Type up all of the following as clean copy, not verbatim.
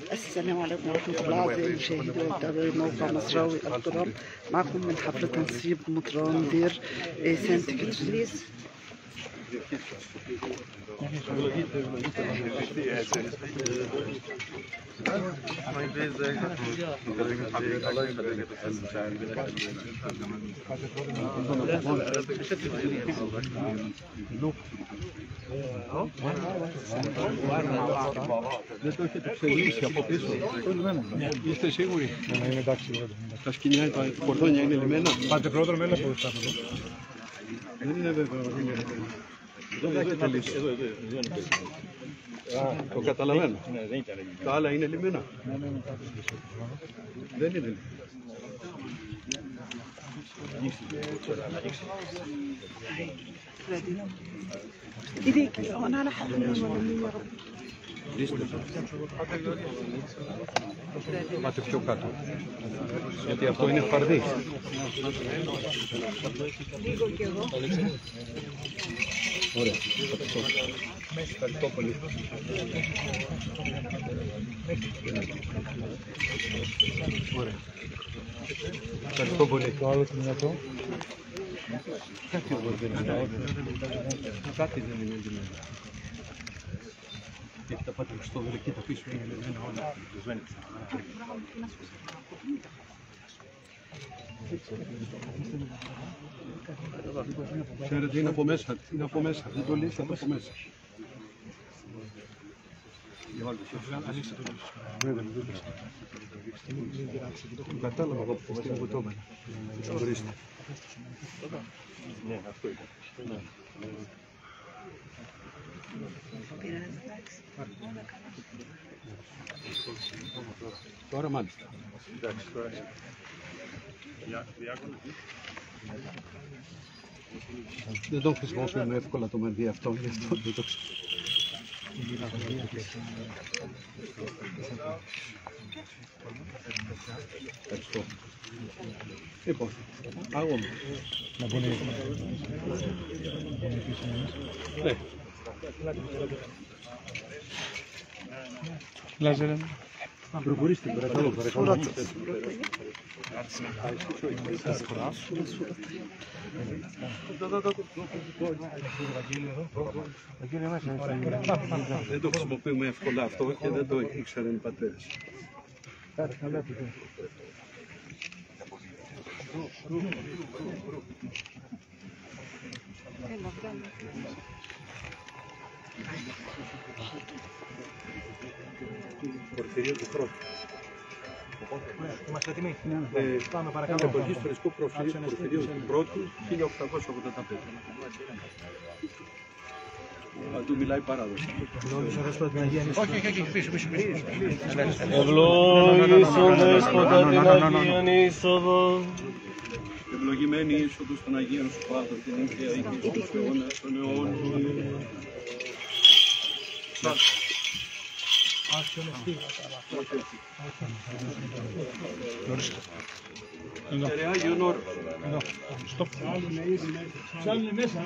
السلام عليكم ورحمة الله. أعزائي المشاهدين ومتابعي موقع مصراوي الكرام، معكم من حفلة تنصيب مطران دير سانت كاتريس. Είστε σίγουροι? Ναι, είναι εντάξει. Τα σκηνιά, τα κορδόνια είναι λιμένα. Πάτε πρώτα με ένα που θα το. Δεν είναι βέβαιο ότι είναι λιμένα. Δεν θα έχετε λύσει. Το καταλαβαίνω. Τα άλλα είναι λιμένα. Δεν είναι λιμένα. إيديك أنا على حق Πάτε πιο κάτω. Γιατί αυτό είναι φαρδί. Λίγο και εγώ. Ωραία. Ευχαριστώ πολύ. Ωραία. Ευχαριστώ πολύ. Το άλλο δυνατό. Κάτι δεν είναι. Κάτι δεν είναι εντυμένο. Γιατί τα πάτε στο βελεκή, τα πίσω είναι εντυμένα όλα. Ξέρετε, είναι από μέσα. Είναι από μέσα. Δεν το λύσατε από μέσα. Κατάλαβα εγώ που είναι κουτόμενα. Ορίστε. Ναι, αυτό ήταν. Τώρα μάλιστα. Εντάξει, τώρα. Δεν το χρησιμοποιούμε εύκολα το μανδύα αυτό, γι' αυτό δεν το ξέρω. Ευχαριστώ. Λοιπόν, αγώνα. Να μπουν ναι. Λάζερε. Προχωρήστε, παρακαλώ. Δεν το χρησιμοποιούμε εύκολα αυτό και δεν το ήξεραν οι πατέρες. Πορφυρίο του Πρώτου. Είμαστε έτοιμοι. Πάμε παρακαλώ. Εποχή ιστορικού πορφυρίου του Πρώτου, 1885. Θα του μιλάει παράδοση. Όχι, πίσω. Ευλόγησον Δέσποτα την Αγίαν είσοδο. Ευλογημένη η είσοδος των Αγίων σου Πάτρ, την Αγία Οίκη τους αιώνας των αιώνων. Άγιον Όρος. Ψάχνουν μέσα,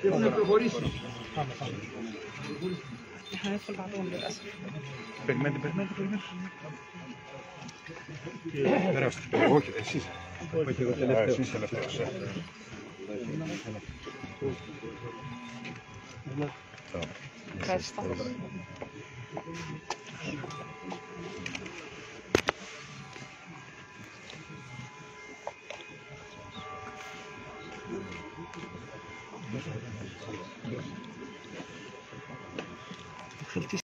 έχουν προχωρήσει. Περιμένετε. Περάστε. Όχι, εσείς. Όχι, εγώ τελευταίος. Εσείς τελευταίος. Ευχαριστώ.